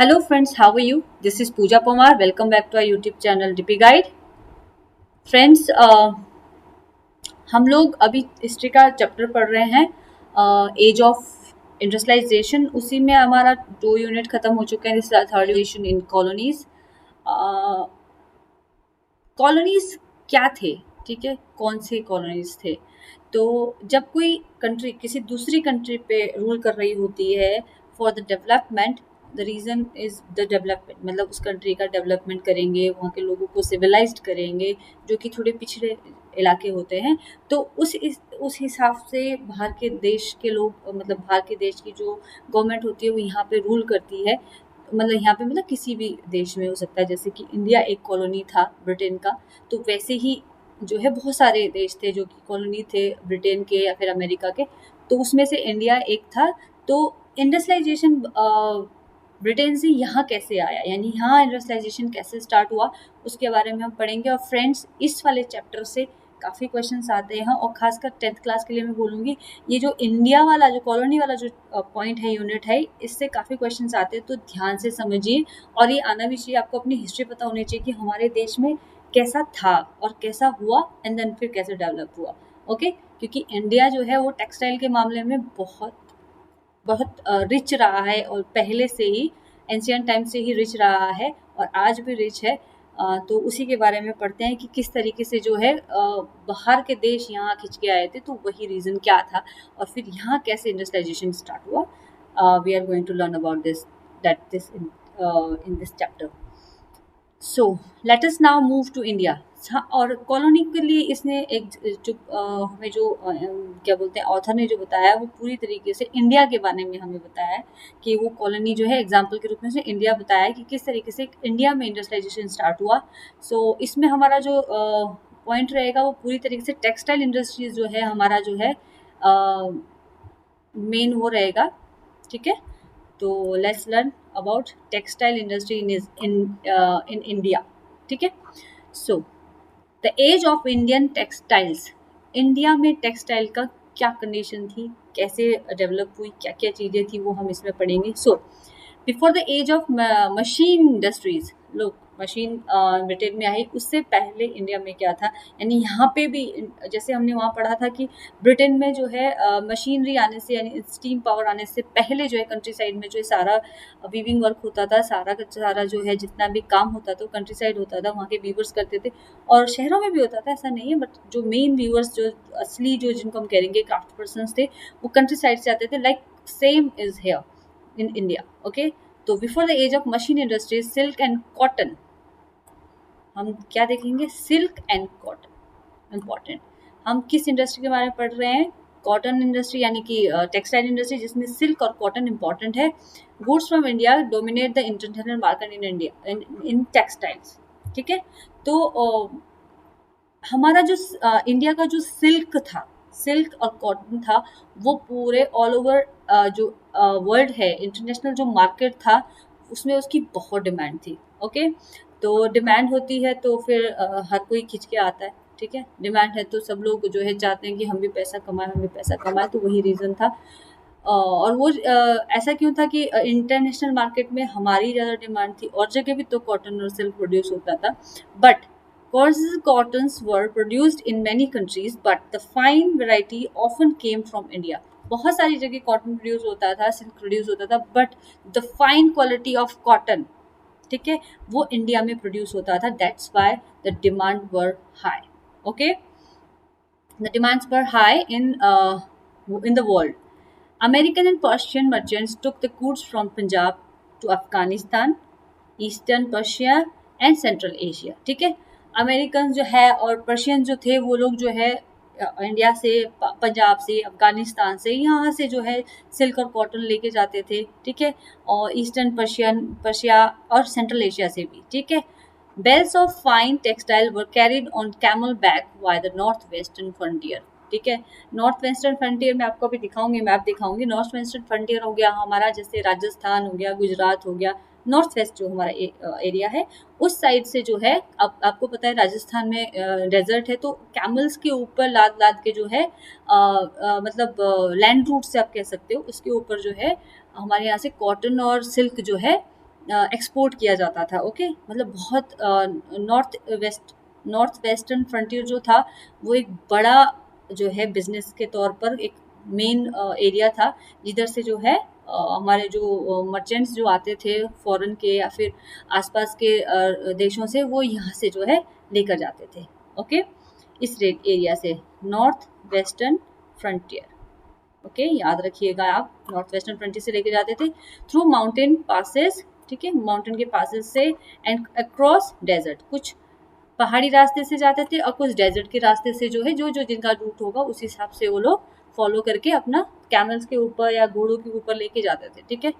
Hello friends, how are you? This is Pooja Pomar. Welcome back to our YouTube channel DP Guide. Friends, हम लोग अभी history का chapter पढ़ रहे हैं, एज ऑफ इंडस्ट्रियलाइजेशन। उसी में हमारा 2 यूनिट खत्म हो चुके हैं। This is third division in colonies. Colonies क्या थे, ठीक है, कौन से कॉलोनीज थे? तो जब कोई कंट्री किसी दूसरी कंट्री पे रूल कर रही होती है for the development, the reason is the development, मतलब उस कंट्री का डेवलपमेंट करेंगे, वहाँ के लोगों को सिविलाइज्ड करेंगे, जो कि थोड़े पिछड़े इलाके होते हैं। तो उस हिसाब से बाहर के देश के लोग, मतलब बाहर के देश की जो गवर्नमेंट होती है वो यहाँ पे रूल करती है। मतलब यहाँ पे मतलब किसी भी देश में हो सकता है, जैसे कि इंडिया एक कॉलोनी था ब्रिटेन का, तो वैसे ही जो है बहुत सारे देश थे जो कि कॉलोनी थे ब्रिटेन के या फिर अमेरिका के, तो उसमें से इंडिया एक था। तो इंडस्ट्रियलाइजेशन ब्रिटेन से यहाँ कैसे आया, यानी यहाँ इंडस्ट्रियलाइजेशन कैसे स्टार्ट हुआ, उसके बारे में हम पढ़ेंगे। और फ्रेंड्स, इस वाले चैप्टर से काफ़ी क्वेश्चंस आते हैं, और खासकर 10th क्लास के लिए मैं बोलूँगी, ये जो इंडिया वाला, जो कॉलोनी वाला जो पॉइंट है, यूनिट है, इससे काफ़ी क्वेश्चंस आते हैं, तो ध्यान से समझिए। और ये आना भी चाहिए, आपको अपनी हिस्ट्री पता होनी चाहिए कि हमारे देश में कैसा था और कैसा हुआ, एंड देन फिर कैसे डेवलप हुआ। ओके, क्योंकि इंडिया जो है वो टेक्सटाइल के मामले में बहुत बहुत रिच रहा है, और पहले से ही एंशियंट टाइम से ही रिच रहा है, और आज भी रिच है। तो उसी के बारे में पढ़ते हैं कि किस तरीके से जो है बाहर के देश यहाँ खिंच के आए थे, तो वही रीज़न क्या था, और फिर यहाँ कैसे इंडस्ट्रियलाइजेशन स्टार्ट हुआ। We are going to learn about this in this chapter. So let us now move to India. हाँ, और कॉलोनी के लिए इसने एक जो हमें जो क्या बोलते हैं, ऑथर ने जो बताया, वो पूरी तरीके से इंडिया के बारे में हमें बताया है कि वो कॉलोनी जो है एग्जाम्पल के रूप में से इंडिया बताया है कि किस तरीके से इंडिया में इंडस्ट्रियलाइजेशन स्टार्ट हुआ। सो इसमें हमारा जो पॉइंट रहेगा वो पूरी तरीके से टेक्सटाइल इंडस्ट्रीज जो है हमारा जो है मेन वो रहेगा, ठीक है। तो let's learn about textile industry in India, ठीक है। So the age of Indian textiles, India में टेक्सटाइल का क्या कंडीशन थी, कैसे डेवलप हुई, क्या क्या चीज़ें थी, वो हम इसमें पढ़ेंगे। So before the age of machine industries, लोग मशीन ब्रिटेन में आई, उससे पहले इंडिया में क्या था, यानी यहाँ पे भी जैसे हमने वहाँ पढ़ा था कि ब्रिटेन में जो है मशीनरी आने से, यानी स्टीम पावर आने से पहले जो है कंट्री साइड में जो है सारा वीविंग वर्क होता था, सारा का सारा जो है जितना भी काम होता था वो कंट्री साइड होता था, वहाँ के वीवर्स करते थे। और शहरों में भी होता था, ऐसा नहीं है, बट जो मेन वीवर्स, जो असली जो जिनको हम कहेंगे क्राफ्ट पर्सन्स थे, वो कंट्री साइड से आते थे। Like same is here in India. Okay, तो before the age of machine industries, silk and cotton, हम क्या देखेंगे, सिल्क एंड कॉटन इम्पॉर्टेंट। हम किस इंडस्ट्री के बारे में पढ़ रहे हैं, कॉटन इंडस्ट्री, यानी कि टेक्सटाइल इंडस्ट्री जिसमें सिल्क और कॉटन इंपॉर्टेंट है। Goods from India dominate the international market in India in textiles, ठीक है। तो हमारा जो इंडिया का जो सिल्क था, सिल्क और कॉटन था, वो पूरे ऑल ओवर जो वर्ल्ड है, इंटरनेशनल जो मार्केट था, उसमें उसकी बहुत डिमांड थी। ओके, तो डिमांड होती है तो फिर हर कोई खिंच के आता है, ठीक है। डिमांड है तो सब लोग जो है चाहते हैं कि हम भी पैसा कमाएं, हम भी पैसा कमाएं, तो वही रीज़न था। और वो ऐसा क्यों था कि इंटरनेशनल मार्केट में हमारी ज़्यादा डिमांड थी, और जगह भी तो कॉटन और सिल्क प्रोड्यूस होता था, but coarser cottons were produced in many countries, but the fine variety often came from India. बहुत सारी जगह कॉटन प्रोड्यूस होता था, सिल्क प्रोड्यूस होता था, but the fine quality of cotton, ठीक है, वो इंडिया में प्रोड्यूस होता था। That's why the demand were high. Okay, the demands were high in the world. American and Persian merchants took the goods from Punjab to Afghanistan, eastern Persia and central Asia, ठीक है। American जो है और Persian जो थे, वो लोग जो है इंडिया से, पंजाब से, अफगानिस्तान से, यहाँ से जो है सिल्क और कॉटन लेके जाते थे, ठीक है। और ईस्टर्न पर्शिया और सेंट्रल एशिया से भी, ठीक है। Bales of fine textile were carried on camel back by the north western frontier, ठीक है। नॉर्थ वेस्टर्न फ्रंटियर में आपको अभी दिखाऊंगी, मैप दिखाऊंगी। नॉर्थ वेस्टर्न फ्रंटियर हो गया हमारा, जैसे राजस्थान हो गया, गुजरात हो गया, नॉर्थ वेस्ट जो हमारा एरिया है, उस साइड से जो है, अब आपको पता है राजस्थान में डेजर्ट है, तो कैमल्स के ऊपर लाद लाद के जो है मतलब लैंड रूट से आप कह सकते हो, उसके ऊपर जो है हमारे यहाँ से कॉटन और सिल्क जो है एक्सपोर्ट किया जाता था। ओके, मतलब बहुत नॉर्थ वेस्टर्न फ्रंटियर जो था वो एक बड़ा जो है बिजनेस के तौर पर एक मेन एरिया था, जिधर से जो है हमारे जो मर्चेंट्स जो आते थे फॉरेन के या फिर आसपास के देशों से, वो यहाँ से जो है लेकर जाते थे। ओके, इस रेट एरिया से नॉर्थ वेस्टर्न फ्रंटियर। ओके, याद रखिएगा आप, नॉर्थ वेस्टर्न फ्रंटियर से लेके जाते थे थ्रू माउंटेन पासेस, ठीक है, माउंटेन के पासेस से, एंड अक्रॉस डेजर्ट, कुछ पहाड़ी रास्ते से जाते थे और कुछ डेजर्ट के रास्ते से जो है, जो जो जिनका रूट होगा उस हिसाब से वो लोग फॉलो करके अपना कैमल्स के ऊपर या घोड़ों के ऊपर लेके जाते थे। ठीक है,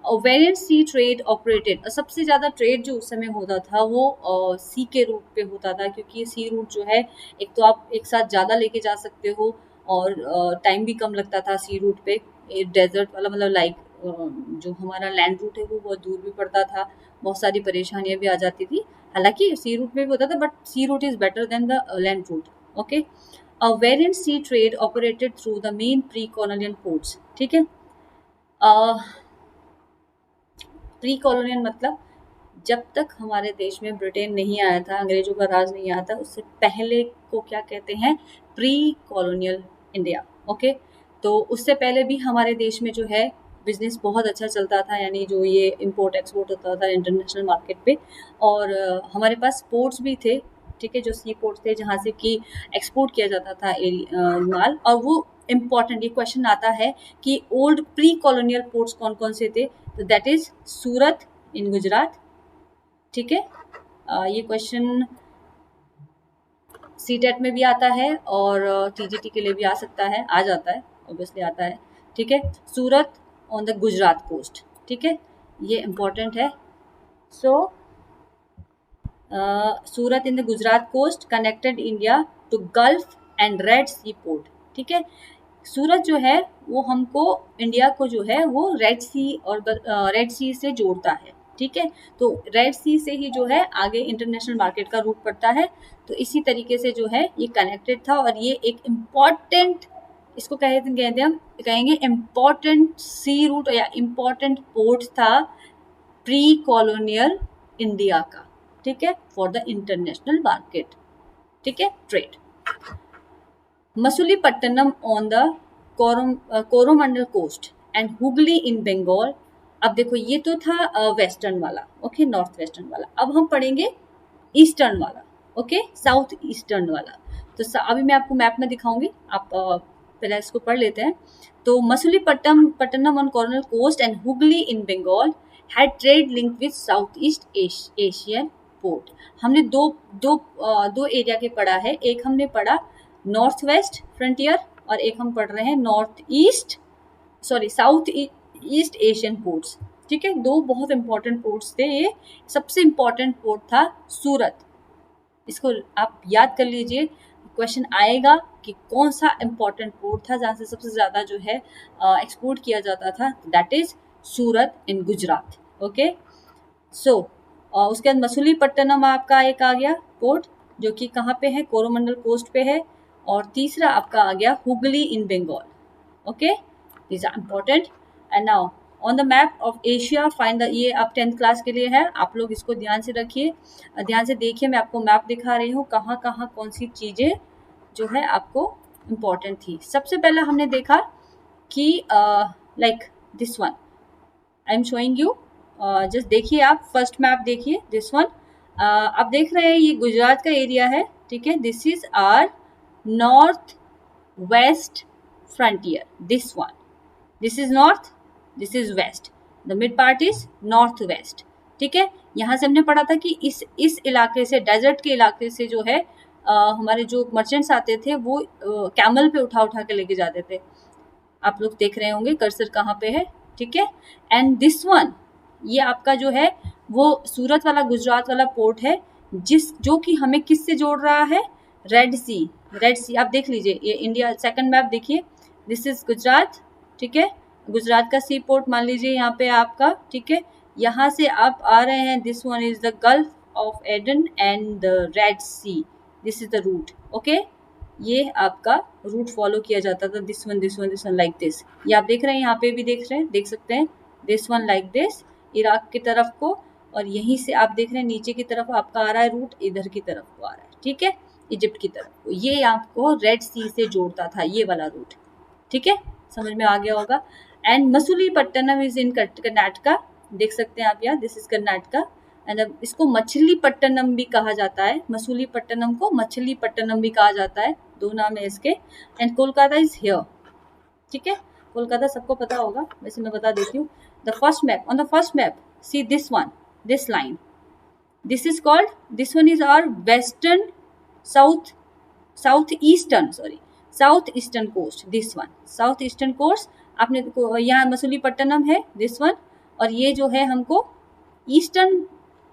और वेरियन सी ट्रेड ऑपरेटेड, और सबसे ज़्यादा ट्रेड जो उस समय होता था वो सी के रूट पे होता था, क्योंकि सी रूट जो है एक तो आप एक साथ ज़्यादा लेके जा सकते हो और टाइम भी कम लगता था सी रूट पे। डेजर्ट वाला मतलब लाइक जो हमारा लैंड रूट है वो बहुत दूर भी पड़ता था, बहुत सारी परेशानियां भी आ जाती थी। हालांकि सी रूट में भी होता था, but sea route is better than the land route. Okay, a variant sea trade operated through the main pre colonial ports. ठीक है, प्री कॉलोनियल मतलब जब तक हमारे देश में ब्रिटेन नहीं आया था, अंग्रेजों का राज नहीं आया था, उससे पहले को क्या कहते हैं, प्री कॉलोनियल इंडिया। ओके, तो उससे पहले भी हमारे देश में जो है बिजनेस बहुत अच्छा चलता था, यानी जो ये इंपोर्ट एक्सपोर्ट होता था इंटरनेशनल मार्केट पे, और हमारे पास पोर्ट्स भी थे। ठीक है, जो सी पोर्ट्स थे जहाँ से कि एक्सपोर्ट किया जाता था माल। और वो इम्पॉर्टेंट ये क्वेश्चन आता है कि ओल्ड प्री कॉलोनियल पोर्ट्स कौन कौन से थे, तो that is Surat in Gujarat. ठीक है, ये क्वेश्चन सीटेट में भी आता है और टीजीटी के लिए भी आ सकता है, आ जाता है, ऑब्वियसली आता है। ठीक है, Surat on the Gujarat coast. ठीक है, ये इम्पोर्टेंट है। So Surat in the Gujarat coast connected India to Gulf and Red Sea port. ठीक है, सूरत जो है वो हमको इंडिया को जो है वो रेड सी और रेड सी से जोड़ता है। ठीक है, तो रेड सी से ही जो है आगे इंटरनेशनल मार्केट का रूट पड़ता है। तो इसी तरीके से जो है ये कनेक्टेड था, और ये एक इम्पॉर्टेंट, इसको कहते हम कहेंगे इम्पॉर्टेंट सी रूट या इम्पॉर्टेंट पोर्ट था प्री कॉलोनियल इंडिया का। ठीक है, फॉर द इंटरनेशनल मार्केट। ठीक है, trade. Masulipatnam on the Coromandel coast and Hooghly in Bengal. अब देखो ये तो था वेस्टर्न वाला, ओके, नॉर्थ वेस्टर्न वाला। अब हम पढ़ेंगे ईस्टर्न वाला, ओके, साउथ ईस्टर्न वाला। तो अभी मैं आपको मैप में दिखाऊंगी, आप पहले इसको पढ़ लेते हैं। तो Masulipatnam on Coromandel coast and Hooghly in Bengal had trade link with south east Asian port. हमने दो एरिया के पढ़ा है, एक हमने पढ़ा नॉर्थ वेस्ट फ्रंटियर और एक हम पढ़ रहे हैं साउथ ईस्ट एशियन पोर्ट्स। ठीक है, दो बहुत इंपॉर्टेंट पोर्ट्स थे ये। सबसे इंपॉर्टेंट पोर्ट था सूरत, इसको आप याद कर लीजिए, क्वेश्चन आएगा कि कौन सा इंपॉर्टेंट पोर्ट था जहाँ से सबसे ज़्यादा जो है एक्सपोर्ट किया जाता था, that is Surat in Gujarat. Okay, so उसके बाद मसूलीपट्टनम आपका एक आ गया पोर्ट, जो कि कहाँ पे है, कोरोमंडल कोस्ट पे है। और तीसरा आपका आ गया Hooghly in Bengal. Okay, these are important. And now on the map of Asia find the, ये आप 10th क्लास के लिए है, आप लोग इसको ध्यान से रखिए, ध्यान से देखिए, मैं आपको मैप दिखा रही हूँ कहाँ कहाँ कौन सी चीज़ें जो है आपको इम्पोर्टेंट थी। सबसे पहला हमने देखा कि like this one I am showing you, just देखिए आप, फर्स्ट मैप देखिए, दिस वन आप देख रहे हैं, ये गुजरात का एरिया है। ठीक है, this is our north west frontier, this one, this is north, this is west, the mid part is north west. ठीक है, यहाँ से हमने पढ़ा था कि इस इलाके से, डेजर्ट के इलाके से जो है हमारे जो मर्चेंट्स आते थे वो कैमल पे उठा उठा के लेके जाते थे। आप लोग देख रहे होंगे कर्सर कहाँ पे है। ठीक है, एंड दिस वन, ये आपका जो है वो सूरत वाला गुजरात वाला पोर्ट है, जो कि हमें किससे जोड़ रहा है, रेड सी आप देख लीजिए, ये इंडिया सेकंड मैप देखिए, दिस इज गुजरात। ठीक है, गुजरात का सी पोर्ट मान लीजिए यहाँ पे आपका। ठीक है, यहाँ से आप आ रहे हैं, this one is the Gulf of Aden and the Red Sea, this is the route. Okay, ये आपका रूट फॉलो किया जाता था, दिस वन लाइक दिस। ये आप देख रहे हैं, यहाँ पे भी देख सकते हैं, this one like this, Iraq की तरफ को, और यहीं से आप देख रहे हैं नीचे की तरफ आपका आ रहा है रूट, इधर की तरफ को आ रहा है, ठीक है, इजिप्ट की तरफ को। ये आपको रेड सी से जोड़ता था, ये वाला रूट, ठीक है, समझ में आ गया होगा। And Masulipatnam is in Karnataka, देख सकते हैं आप यहाँ, दिस इज कर्नाटका। एंड अब इसको मछलीपट्टनम भी कहा जाता है, मसूलीपट्टनम को मछलीपट्टनम भी कहा जाता है, दो नाम है इसके। एंड कोलकाता इज हियर, ठीक है, कोलकाता सबको पता होगा, वैसे मैं बता देती हूँ। The first map, on the first map see this one, this line, this is called, this one is our western south south eastern, sorry, south eastern coast, this one south eastern coast. आपने यहाँ मसूलीपट्टनम है this one, और ये जो है हमको eastern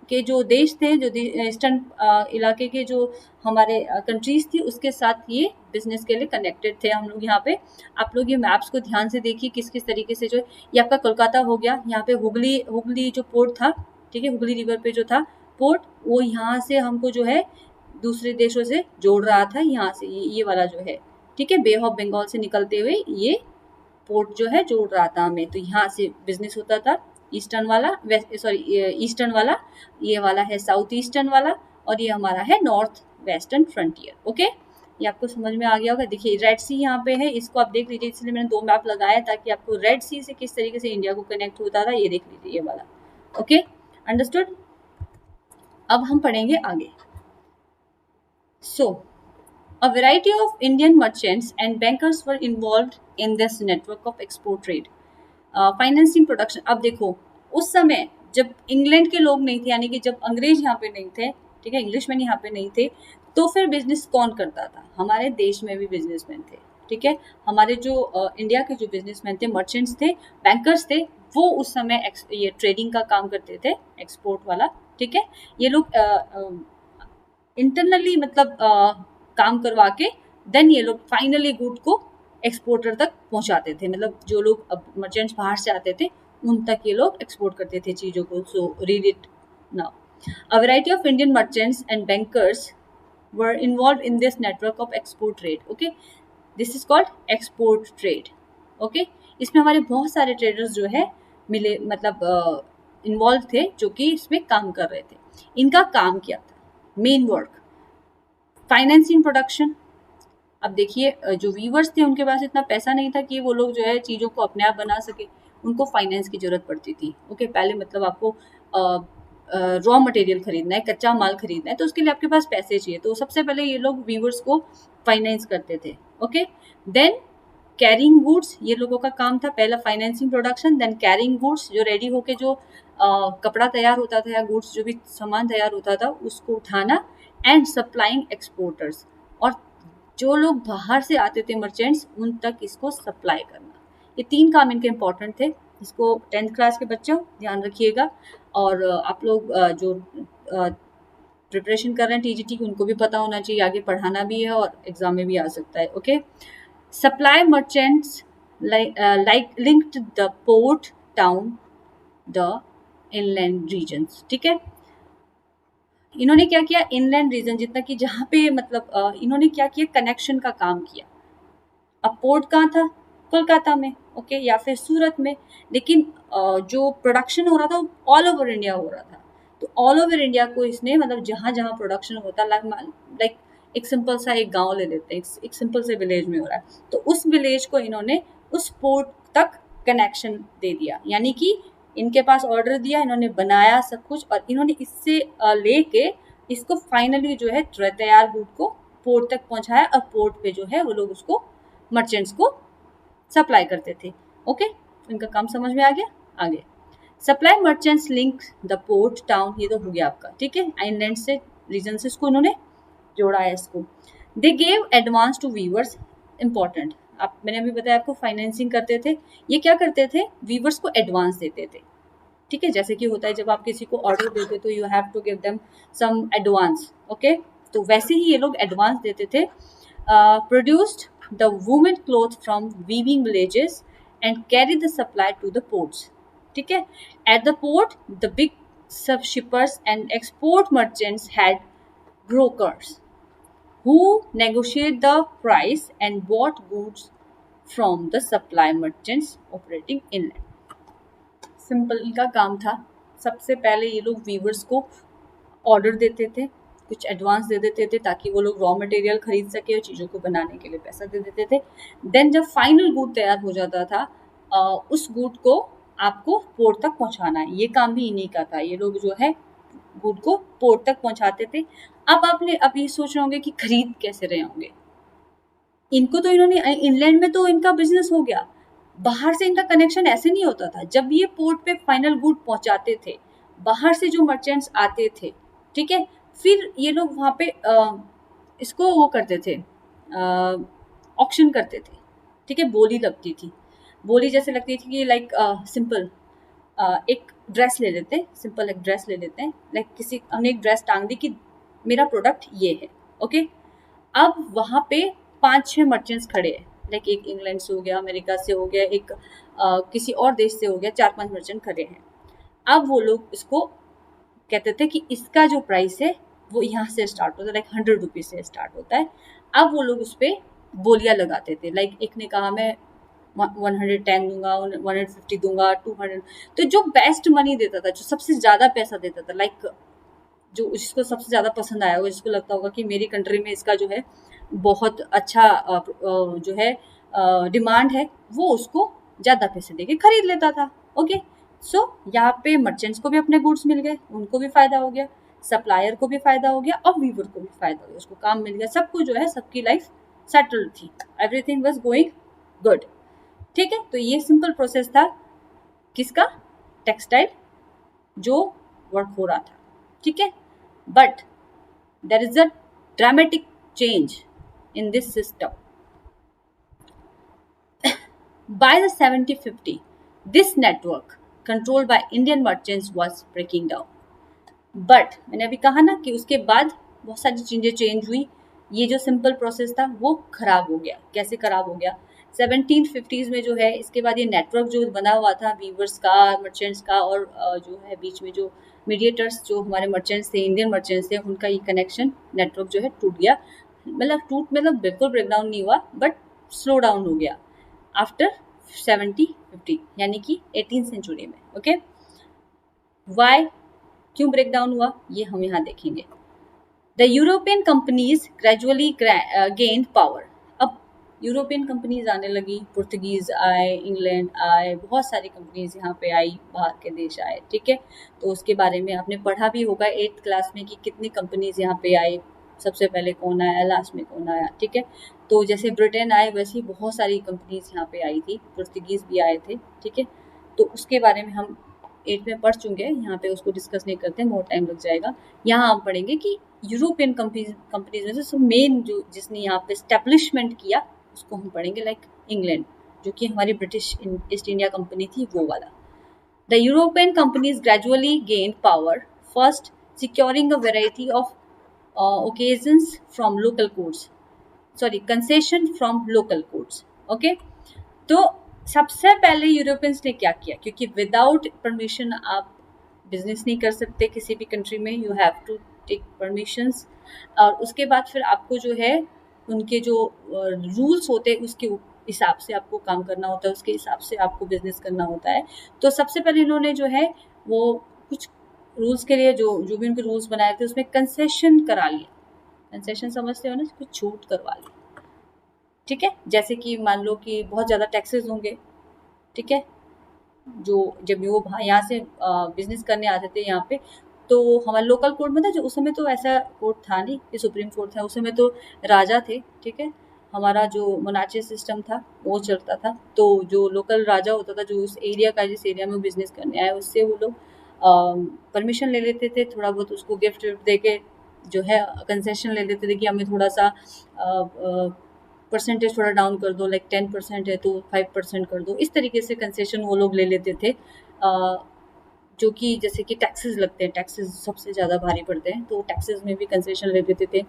के जो देश थे, जो ईस्टर्न इलाके के जो हमारे कंट्रीज थी, उसके साथ ये बिजनेस के लिए कनेक्टेड थे हम लोग। यहाँ पे आप लोग ये मैप्स को ध्यान से देखिए किस किस तरीके से, जो ये आपका कोलकाता हो गया, यहाँ पे हुगली, हुगली जो पोर्ट था, ठीक है, हुगली रिवर पे जो था पोर्ट, वो यहाँ से हमको जो है दूसरे देशों से जोड़ रहा था, यहाँ से ये वाला जो है, ठीक है, बे ऑफ बंगाल से निकलते हुए ये पोर्ट जो है जोड़ रहा था हमें, तो यहाँ से बिजनेस होता था। ईस्टर्न वाला, सॉरी ईस्टर्न वाला, ये वाला है साउथ ईस्टर्न वाला, और ये हमारा है नॉर्थ वेस्टर्न फ्रंटियर। ओके, ये आपको समझ में आ गया होगा। देखिए रेड सी यहाँ पे है, इसको आप देख लीजिए, इसलिए मैंने दो मैप लगाया ताकि आपको रेड सी से किस तरीके से इंडिया को कनेक्ट होता था ये देख लीजिए, ये वाला। Okay, understood. अब हम पढ़ेंगे आगे। सो a variety of Indian merchants and bankers were involved in this network of export trade. Financing production, अब देखो उस समय जब इंग्लैंड के लोग नहीं थे, यानी कि जब अंग्रेज यहाँ पे नहीं थे, ठीक है, इंग्लिशमैन यहाँ पे नहीं थे, तो फिर बिजनेस कौन करता था? हमारे देश में भी बिजनेसमैन थे, ठीक है, हमारे जो इंडिया के जो बिजनेसमैन थे, मर्चेंट्स थे, बैंकर्स थे, वो उस समय ये ट्रेडिंग का काम करते थे, एक्सपोर्ट वाला, ठीक है। ये लोग इंटरनली मतलब काम करवा के देन ये लोग फाइनली गुड को एक्सपोर्टर तक पहुंचाते थे, मतलब जो लोग अब मर्चेंट्स बाहर से आते थे उन तक ये लोग एक्सपोर्ट करते थे चीज़ों को। So read it now, a variety of Indian merchants and bankers were involve in this network of export trade. Okay, this is called export trade. Okay, इसमें हमारे बहुत सारे ट्रेडर्स जो है मिले, मतलब इन्वॉल्व थे, जो कि इसमें काम कर रहे थे। इनका काम क्या था? Main work financing production. अब देखिए जो वीवर्स थे उनके पास इतना पैसा नहीं था कि वो लोग जो है चीज़ों को अपने आप बना सके, उनको फाइनेंस की जरूरत पड़ती थी। ओके, पहले मतलब आपको रॉ मटेरियल खरीदना है, कच्चा माल खरीदना है, तो उसके लिए आपके पास पैसे चाहिए, तो सबसे पहले ये लोग वीवर्स को फाइनेंस करते थे। ओके, देन कैरिंग गुड्स, ये लोगों का काम था, पहला financing production, then carrying goods, जो रेडी होके जो कपड़ा तैयार होता था या गुड्स जो भी सामान तैयार होता था उसको उठाना, एंड सप्लाइंग एक्सपोर्टर्स, और जो लोग बाहर से आते थे मर्चेंट्स उन तक इसको सप्लाई करना। ये तीन काम इनके इम्पोर्टेंट थे, इसको 10th क्लास के बच्चों ध्यान रखिएगा, और आप लोग जो प्रिपरेशन कर रहे हैं टीजीटी की उनको भी पता होना चाहिए, आगे पढ़ाना भी है और एग्जाम में भी आ सकता है। Okay, supply merchants like linked the port town the inland regions. ठीक है, इन्होंने क्या किया, इनलैंड रीजन जितना कि जहाँ पे मतलब इन्होंने क्या किया, कनेक्शन का काम किया। अब पोर्ट कहाँ था? कोलकाता में, ओके, या फिर सूरत में, लेकिन जो प्रोडक्शन हो रहा था वो ऑल ओवर इंडिया हो रहा था। तो ऑल ओवर इंडिया को इसने मतलब जहाँ जहाँ प्रोडक्शन होता, लाइक एक सिंपल सा एक गांव ले लेते हैं, एक सिंपल से विलेज में हो रहा है, तो उस विलेज को इन्होंने उस पोर्ट तक कनेक्शन दे दिया, यानी कि इनके पास ऑर्डर दिया, इन्होंने बनाया सब कुछ, और इन्होंने इससे लेके इसको फाइनली जो है तैयार गुड को पोर्ट तक पहुंचाया, और पोर्ट पे जो है वो लोग उसको मर्चेंट्स को सप्लाई करते थे। ओके, इनका काम समझ में आ गया। आगे, supply merchants link the port town, ये तो हो गया आपका, ठीक है, आइलैंड से रीजन से इसको उन्होंने जोड़ा है इसको। They gave advance to weavers, important, आप मैंने अभी बताया आपको फाइनेंसिंग करते थे, ये क्या करते थे, वीवर्स को एडवांस देते थे। ठीक है, जैसे कि होता है जब आप किसी को ऑर्डर देते तो you have to give them some advance. Okay, तो वैसे ही ये लोग एडवांस देते थे। Produced the women cloth from weaving villages and carry the supply to the ports. ठीक है, at the port the big sub shippers and export merchants had brokers who negotiate the price and bought goods from the supply merchants operating inland. Simple इनका काम था, सबसे पहले ये लोग viewers को ऑर्डर देते थे, कुछ एडवांस दे देते थे ताकि वो लोग रॉ मटेरियल खरीद सके और चीज़ों को बनाने के लिए पैसा दे देते थे। देन जब फाइनल गुड तैयार हो जाता था, उस गुड को आपको पोर्ट तक पहुंचाना है, ये काम भी इन्हीं का था। ये लोग जो है गुड को पोर्ट तक पहुंचाते थे। अब ये सोच रहे होंगे कि खरीद कैसे रहे होंगे। इनको तो इन्होंने इंग्लैंड में तो इनका बिजनेस हो गया, बाहर से इनका कनेक्शन ऐसे नहीं होता था। जब ये पोर्ट पे फाइनल गुड पहुंचाते थे, बाहर से जो मर्चेंट्स आते थे, ठीक है, फिर ये लोग वहाँ पे इसको वो करते थे, ऑक्शन करते थे, ठीक है। बोली लगती थी, बोली जैसे लगती थी कि लाइक सिंपल एक ड्रेस ले लेते हैं, सिंपल एक ड्रेस ले लेते हैं, लाइक किसी हमने एक ड्रेस टांग दी कि मेरा प्रोडक्ट ये है, ओके। अब वहाँ पे 5-6 मर्चेंट्स खड़े हैं, लाइक एक इंग्लैंड से हो गया, अमेरिका से हो गया, एक किसी और देश से हो गया, 4-5 मर्चेंट खड़े हैं। अब वो लोग इसको कहते थे कि इसका जो प्राइस है वो यहाँ से स्टार्ट होता है, लाइक 100 रुपीज़ से स्टार्ट होता है। अब वो लोग उस पर बोलियाँ लगाते थे, लाइक एक ने कहा मैं 110 दूंगा, 150 दूंगा, 200। तो जो बेस्ट मनी देता था, जो सबसे ज़्यादा पैसा देता था, लाइक जो जिसको सबसे ज़्यादा पसंद आया होगा, जिसको लगता होगा कि मेरी कंट्री में इसका जो है बहुत अच्छा जो है डिमांड है, वो उसको ज़्यादा पैसे देके खरीद लेता था, ओके। सो यहाँ पे मर्चेंट्स को भी अपने गुड्स मिल गए, उनको भी फ़ायदा हो गया, सप्लायर को भी फ़ायदा हो गया और वीवर को भी फ़ायदा हो गया, उसको काम मिल गया, सबको जो है सबकी लाइफ सेटल्ड थी, एवरीथिंग वाज गोइंग गुड, ठीक है। तो ये सिंपल प्रोसेस था किसका, टेक्सटाइल जो वर्क हो रहा था, ठीक है। But there is a dramatic change in this system. By the 1750, this network controlled by Indian merchants was breaking down. But मैंने अभी कहा ना कि उसके बाद बहुत सारी चीज़ें चेंज हुई, ये जो सिंपल प्रोसेस था वो खराब हो गया। कैसे खराब हो गया, 1750s में जो है, इसके बाद ये नेटवर्क जो बना हुआ था वीवर्स का, मर्चेंट्स का, और जो है बीच में जो मीडिएटर्स जो हमारे मर्चेंट्स थे, इंडियन मर्चेंट्स थे, उनका ये कनेक्शन नेटवर्क जो है टूट गया। मतलब बिल्कुल ब्रेकडाउन नहीं हुआ, बट स्लो डाउन हो गया आफ्टर 1750, यानी कि 18th सेंचुरी में, ओके। वाई, क्यों ब्रेकडाउन हुआ, ये हम यहाँ देखेंगे। The European companies gradually gained power. अब यूरोपियन कंपनीज आने लगी, पुर्तगीज आए, इंग्लैंड आए, बहुत सारी कंपनीज यहाँ पे आई, बाहर के देश आए, ठीक है। तो उसके बारे में आपने पढ़ा भी होगा 8th क्लास में कि कितनी कंपनीज यहाँ पे आई, सबसे पहले कौन आया, लास्ट में कौन आया, ठीक है। तो जैसे ब्रिटेन आए, वैसे ही बहुत सारी कंपनीज यहाँ पे आई थी, पुर्तगीज भी आए थे, ठीक है। तो उसके बारे में हम 8 में पढ़ चुके हैं, यहाँ पे उसको डिस्कस नहीं करते, बहुत टाइम लग जाएगा। यहाँ हम पढ़ेंगे कि यूरोपियन कंपनीज में से मेन जो जिसने यहाँ पे स्टैब्लिशमेंट किया उसको हम पढ़ेंगे, लाइक इंग्लैंड, जो कि हमारी ब्रिटिश ईस्ट इंडिया कंपनी थी, वो वाला। The European companies gradually gained power, first securing a variety of occasions from local courts, concession from local courts, okay। तो सबसे पहले यूरोपियंस ने क्या किया, क्योंकि विदाउट परमिशन आप बिजनेस नहीं कर सकते किसी भी कंट्री में, you have to take permissions, और उसके बाद फिर आपको जो है उनके जो रूल्स होते हैं उसके हिसाब से आपको काम करना होता है, उसके हिसाब से आपको बिजनेस करना होता है। तो सबसे पहले इन्होंने जो है वो कुछ रूल्स के लिए जो भी उनके रूल्स बनाए थे उसमें कंसेशन करा लिया। कंसेशन समझते हो ना, कुछ छूट करवा ली, ठीक है। जैसे कि मान लो कि बहुत ज़्यादा टैक्सेस होंगे, ठीक है, जो जब वो यहाँ से बिजनेस करने आते थे यहाँ पे, तो हमारे लोकल कोर्ट में था, जो उस समय तो ऐसा कोर्ट था नहीं कि सुप्रीम कोर्ट था, उस समय तो राजा थे, ठीक है। हमारा जो मोनार्ची सिस्टम था वो चलता था, तो जो लोकल राजा होता था, जो उस एरिया का, जिस एरिया में बिजनेस करने आए, उससे वो लोग परमिशन ले लेते थे, थोड़ा बहुत उसको गिफ्ट दे के जो है कंसेशन ले लेते थे कि हमें थोड़ा सा परसेंटेज थोड़ा डाउन कर दो, लाइक 10% है तो 5% कर दो, इस तरीके से कंसेशन वो लोग ले लेते थे। जो कि जैसे कि टैक्सेस लगते हैं, टैक्सेस सबसे ज़्यादा भारी पड़ते हैं, तो टैक्सेस में भी कंसेशन ले लेते थे,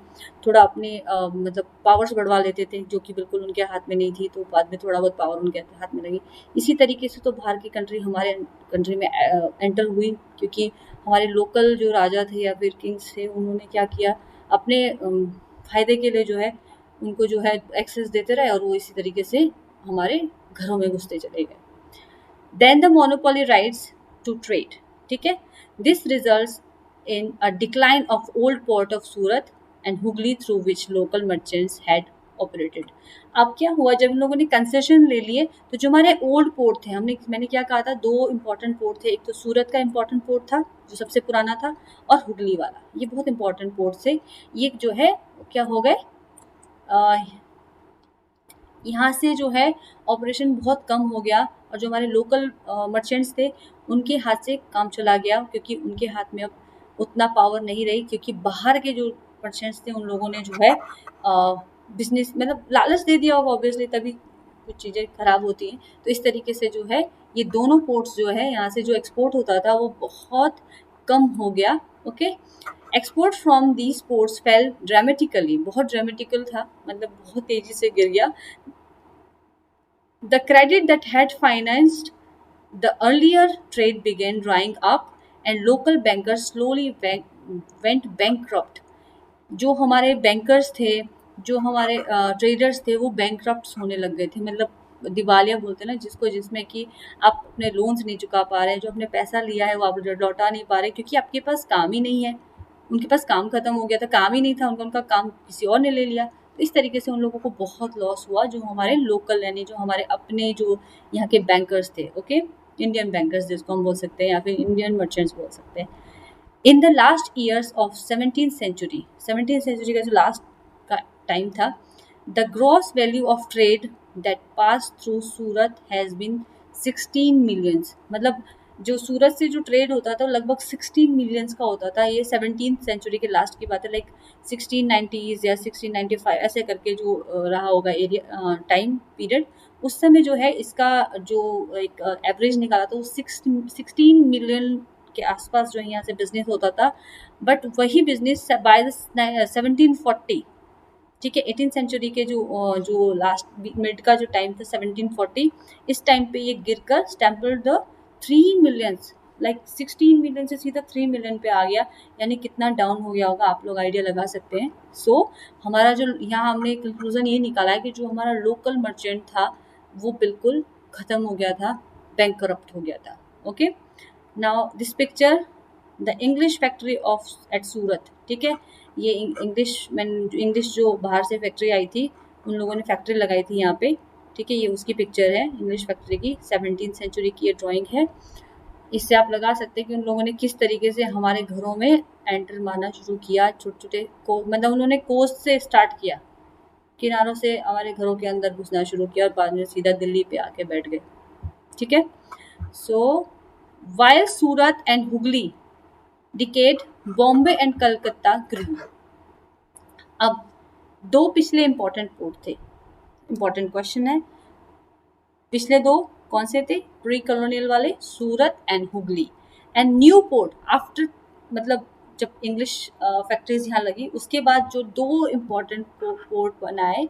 थोड़ा अपने मतलब पावर्स बढ़वा लेते थे, जो कि बिल्कुल उनके हाथ में नहीं थी, तो बाद में थोड़ा बहुत पावर उनके हाथ में लगी। इसी तरीके से तो बाहर की कंट्री हमारे कंट्री में एंटर हुई, क्योंकि हमारे लोकल जो राजा थे या फिर किंग्स थे, उन्होंने क्या किया, अपने फ़ायदे के लिए जो है उनको जो है एक्सेस देते रहे, और वो इसी तरीके से हमारे घरों में घुसते चले गए। Then the monopoly rights to trade, ठीक है। This results in a decline of old port of Surat and Hooghly through which local merchants had operated. अब क्या हुआ, जब इन लोगों ने कंसेशन ले लिए तो जो हमारे ओल्ड पोर्ट थे, मैंने क्या कहा था, दो इंपॉर्टेंट पोर्ट थे, एक तो सूरत का इंपॉर्टेंट पोर्ट था जो सबसे पुराना था, और हुगली वाला, ये बहुत इंपॉर्टेंट पोर्ट थे। ये जो है क्या हो गए, यहाँ से जो है ऑपरेशन बहुत कम हो गया, और जो हमारे लोकल मर्चेंट्स थे उनके हाथ से काम चला गया, क्योंकि उनके हाथ में अब उतना पावर नहीं रही, क्योंकि बाहर के जो मर्चेंट्स थे उन लोगों ने जो है बिजनेस मतलब लालच दे दिया होगा ऑब्वियसली, तभी कुछ चीज़ें खराब होती हैं। तो इस तरीके से जो है ये दोनों पोर्ट्स जो है यहाँ से जो एक्सपोर्ट होता था वो बहुत कम हो गया। Okay, export from these ports fail dramatically, बहुत ड्रामेटिकल था, मतलब बहुत तेजी से गिर गया। The credit that had financed the earlier trade began drying up and local bankers slowly went bankrupt. जो हमारे बैंकर्स थे, जो हमारे ट्रेडर्स थे, वो बैंकरप्ट होने लग गए थे, मतलब दिवालिया बोलते हैं ना जिसको, जिसमें कि आप अपने लोन्स नहीं चुका पा रहे हैं, जो अपने पैसा लिया है वो आप लौटा नहीं पा रहे, क्योंकि आपके पास काम ही नहीं है। उनके पास काम खत्म हो गया था, काम ही नहीं था उनका काम किसी और ने ले लिया। तो इस तरीके से उन लोगों को बहुत लॉस हुआ, जो हमारे लोकल यानी जो हमारे अपने जो यहाँ के बैंकर्स थे, ओके, इंडियन बैंकर्स जिसको हम बोल सकते हैं, या फिर इंडियन मर्चेंट्स बोल सकते हैं। In the last years of 17th century, 17th century का जो लास्ट का टाइम था, the gross value of trade that pass through Surat has been 16 millions, मतलब जो सूरत से जो ट्रेड होता था लगभग 16 मिलियंस का होता था। ये 17th सेंचुरी के लास्ट की बात है, लाइक 1690s या 1695 ऐसे करके जो रहा होगा एरिया टाइम पीरियड। उस समय जो है इसका जो एक एवरेज निकाला था वो 16 मिलियन के आसपास जो है यहाँ से बिजनेस होता था। बट वही बिजनेस बाय 1740, ठीक है, 18th सेंचुरी के जो लास्ट मिड का जो टाइम था 1740, इस टाइम पे ये गिरकर स्टैम्पल्ड द 3 मिलियंस, लाइक 16 मिलियन से सीधा 3 मिलियन पे आ गया। यानी कितना डाउन हो गया होगा, आप लोग आइडिया लगा सकते हैं। सो हमारा जो यहाँ हमने कंक्लूजन ये निकाला है कि जो हमारा लोकल मर्चेंट था वो बिल्कुल ख़त्म हो गया था, बैंकरप्ट हो गया था। Okay, now this picture the English factory of at Surat, ठीक है, ये इंग्लिश जो बाहर से फैक्ट्री आई थी उन लोगों ने फैक्ट्री लगाई थी यहाँ पे, ठीक है, ये उसकी पिक्चर है इंग्लिश फैक्ट्री की, 17th सेंचुरी की ये ड्राइंग है। इससे आप लगा सकते हैं कि उन लोगों ने किस तरीके से हमारे घरों में एंटर मारना शुरू किया, छोटे छोटे को, मतलब उन्होंने कोस्ट से स्टार्ट किया, किनारों से हमारे घरों के अंदर घुसना शुरू किया, और बाद में सीधा दिल्ली पे आके बैठ गए, ठीक है। So while Surat and Hooghly decayed, Bombay and Calcutta grew. अब दो पिछले इंपॉर्टेंट पोर्ट थे, इंपॉर्टेंट क्वेश्चन है, पिछले दो कौन से थे, प्री कॉलोनियल वाले, Surat and Hooghly, and new port after, मतलब जब इंग्लिश फैक्ट्रीज यहाँ लगी उसके बाद जो दो इम्पॉर्टेंट पोर्ट बनाए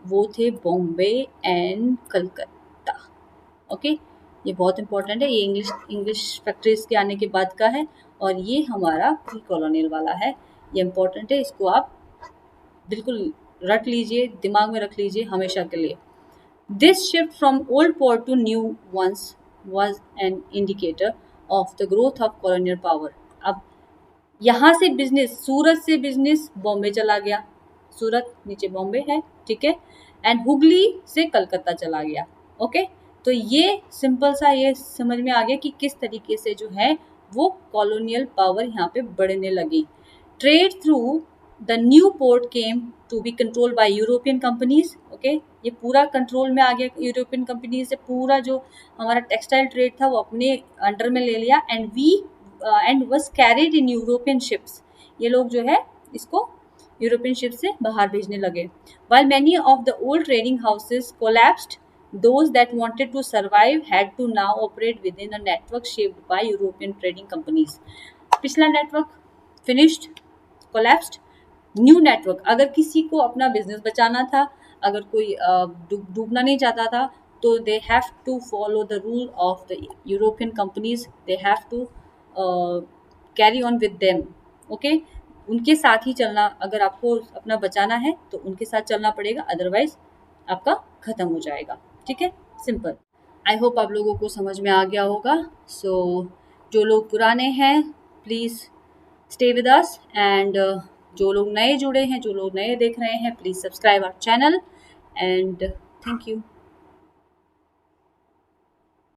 वो थे बॉम्बे एंड कलकत्ता। ओके, ये बहुत इंपॉर्टेंट है, ये इंग्लिश फैक्ट्रीज के आने के बाद का है, और ये हमारा प्री कॉलोनियल वाला है, ये इंपॉर्टेंट है, इसको आप बिल्कुल रट लीजिए, दिमाग में रख लीजिए हमेशा के लिए। This shift from old port to new ones was an indicator of the growth of colonial power. अब यहाँ से बिजनेस, सूरत से बिजनेस बॉम्बे चला गया, सूरत नीचे बॉम्बे है, ठीक है, एंड हुगली से कलकत्ता चला गया। ओके, तो ये सिंपल सा ये समझ में आ गया कि किस तरीके से जो है वो कॉलोनियल पावर यहाँ पे बढ़ने लगी। Trade through the new port came to be control by European companies. Okay, ये पूरा कंट्रोल में आ गया यूरोपियन कंपनी से, पूरा जो हमारा टेक्सटाइल ट्रेड था वो अपने अंडर में ले लिया, and was carried in European ships. ये लोग जो है इसको यूरोपियन शिप से बाहर भेजने लगे। While many of the old trading houses collapsed, those that wanted to survive had to now operate within a network shaped by European trading companies. पिछला network finished, collapsed, new network, अगर किसी को अपना business बचाना था, अगर कोई डूबना नहीं चाहता था, तो they have to follow the rule of the European companies, they have to carry on with them. Okay, उनके साथ ही चलना, अगर आपको अपना बचाना है तो उनके साथ चलना पड़ेगा, अदरवाइज आपका खत्म हो जाएगा, ठीक है, सिंपल। आई होप आप लोगों को समझ में आ गया होगा। सो जो लोग पुराने हैं please stay with us and जो लोग नए जुड़े हैं, जो लोग नए देख रहे हैं, please subscribe our channel and thank you.